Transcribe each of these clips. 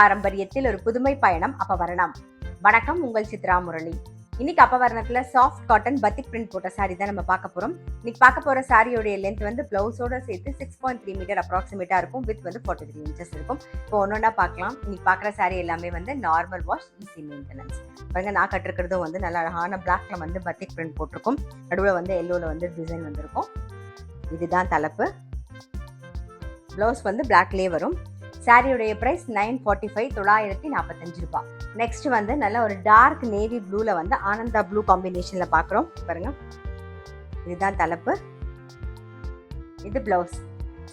பாரம்பரியத்தில் ஒரு புதுமை பயணம் அப்பவரணம். வணக்கம், உங்கள் சித்ரா முரளி. இன்னைக்கு அப்பவரணத்துல சாஃப்ட் காட்டன் பத்திக் பிரிண்ட் போட்ட சாரி தான் நம்ம பார்க்க போறோம். இன்னைக்கு பார்க்க போற சாரியோடைய லென்த் வந்து பிளவுஸோட சேர்த்து 6.3 மீட்டர் அப்ராக்சிமேட்டா இருக்கும். வித் வந்து 43 இன்ச்சஸ் இருக்கும். இப்போ ஒன்னொன்னா பார்க்கலாம். இன்னைக்கு பார்க்குற சாரி எல்லாமே வந்து நார்மல் வாஷ், ஈஸி மெயின்டெனன்ஸ். பாருங்க, நான் கட்டிருக்கிறதும் வந்து நல்ல அழகான பிளாக்ல வந்து பத்திக் பிரிண்ட் போட்டிருக்கும். நடுவில் வந்து எல்லோல வந்து டிசைன் வந்திருக்கும். இதுதான் தலைப்பு. பிளவுஸ் வந்து பிளாக்லேயே வரும். சாரியுடைய பிரைஸ் 945 945 ரூபாய். நெக்ஸ்ட் வந்து நல்ல ஒரு டார்க் நேவி ப்ளூல வந்து ஆனந்தா ப்ளூ காம்பினேஷன்ல பாக்குறோம். பாருங்க, இதுதான் தலைப்பு. இது பிளவுஸ்.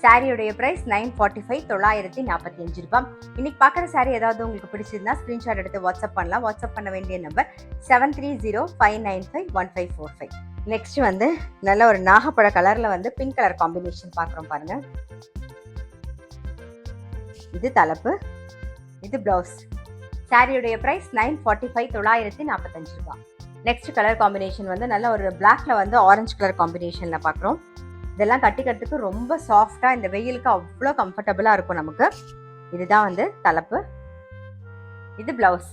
சாரியுடைய பிரைஸ் 945 945 ரூபாய். இன்னைக்கு பாக்குற சாரி ஏதாவது உங்களுக்கு பிடிச்சிருந்தா ஸ்கிரீன்ஷாட் எடுத்து வாட்ஸ்அப் பண்ணலாம். வாட்ஸ்அப் பண்ண வேண்டிய நம்பர் 7305951545. நெக்ஸ்ட் வந்து நல்ல ஒரு நாகப்பழ கலர்ல வந்து பிங்க் கலர் காம்பினேஷன் பாக்குறோம். பாருங்க, இது தலைப்பு. இது பிளவுஸ். சாரியுடைய பிரைஸ் 945 945 ரூபாய். நெக்ஸ்ட் கலர் காம்பினேஷன் வந்து நல்ல ஒரு பிளாக்ல வந்து ஆரஞ்சு கலர் காம்பினேஷன்ல பாக்குறோம். இதெல்லாம் கட்டிக்கிறதுக்கு ரொம்ப சாஃப்டா, இந்த வெயிலுக்கு அவ்வளோ கம்ஃபர்டபுளா இருக்கும் நமக்கு. இதுதான் வந்து தலைப்பு. இது பிளவுஸ்.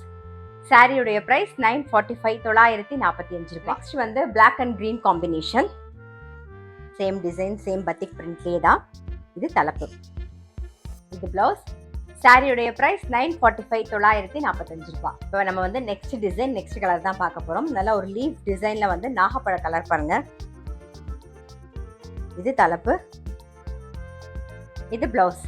சாரியுடைய பிரைஸ் 945 945 ரூபாய். நெக்ஸ்ட் வந்து black and green combination. Same design, same batik பிரிண்ட்லேயே தான். இது தலைப்பு. இது பிளவுஸ். சாரியுடைய பிரைஸ் 945 945 ரூபாய். இப்போ நம்ம வந்து நெக்ஸ்ட் டிசைன், நெக்ஸ்ட் கலர் தான் பார்க்க போறோம். நல்ல ஒரு லீஃப் டிசைன்ல வந்து நாகப்பழ கலர் பாருங்க. இது தலைப்பு. இது பிளவுஸ்.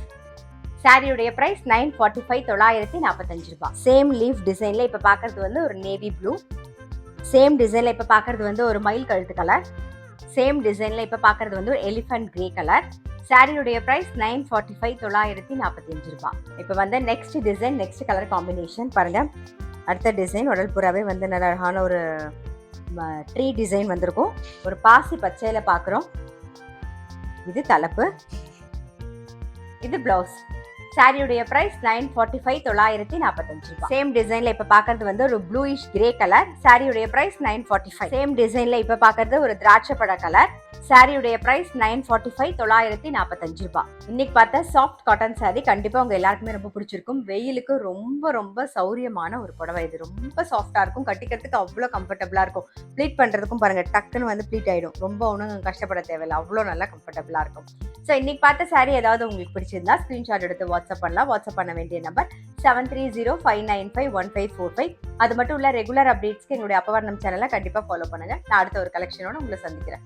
சாரியுடைய பிரைஸ் 945 945 ரூபாய். சேம் லீஃப் டிசைன்ல இப்ப பாக்குறது வந்து ஒரு நேவி ப்ளூ. சேம் டிசைன்ல இப்ப பாக்குறது வந்து ஒரு மயில் கழுத்து கலர். சேம் டிசைன்ல இப்ப பாக்குறது வந்து ஒரு எலிஃபண்ட் கிரே கலர். சாரியுடைய பிரைஸ் 945 945 ரூபாய். இப்போ வந்து next design, next colour combination பாருங்க. அடுத்த டிசைன் உடல் புறாவே வந்து நல்ல அழகான ஒரு ட்ரீ டிசைன் வந்திருக்கும். ஒரு பாசி பச்சையில பாக்குறோம். இது தலைப்பு. இது பிளவுஸ். சாரியுடைய பிரைஸ் 945 945 ரூபாய். சேம் டிசைன்ல இப்ப பாக்குறது வந்து ஒரு ப்ளூயிஷ் கிரே கலர். சாரியுடைய பிரைஸ் 945. சேம் டிசைன்ல இப்ப பாக்குறது ஒரு திராட்சை பழ கலர். சாரியுடைய பிரைஸ் 945 945 ரூபாய். இன்னைக்கு பார்த்த சாஃப்ட் காட்டன் சாரி கண்டிப்பா உங்க எல்லாருக்குமே ரொம்ப பிடிச்சிருக்கும். வெயிலுக்கு ரொம்ப ரொம்ப சௌரியமான ஒரு புடவை. இது ரொம்ப சாஃப்டா இருக்கும். கட்டிக்கிறதுக்கு அவ்வளோ கம்ஃபர்டபுளா இருக்கும். ப்ளீட் பண்றதுக்கும் பாருங்க, டக்குன்னு வந்து ப்ளீட் ஆயிடும். ரொம்ப ஒன்றும் கஷ்டப்பட தேவையில்லை. அவ்வளோ நல்லா கம்ஃபர்டபுளா இருக்கும். ஸோ இன்னைக்கு பார்த்த சாரி ஏதாவது உங்களுக்கு பிடிச்சிருந்தா ஸ்கிரீன்ஷாட் எடுத்து வாட்ஸ்அப் பண்ணலாம். வாட்ஸ்அப் பண்ண வேண்டிய நம்பர் 7305951545. அது மட்டும் இல்ல, ரெகுலர் அப்டேட்ஸ்க்கு எங்களுடைய அப்பவரணம் சேனலை கண்டிப்பா ஃபாலோ பண்ணுங்க. நான் அடுத்த ஒரு கலெக்ஷனோட உங்களை சந்திக்கிறேன்.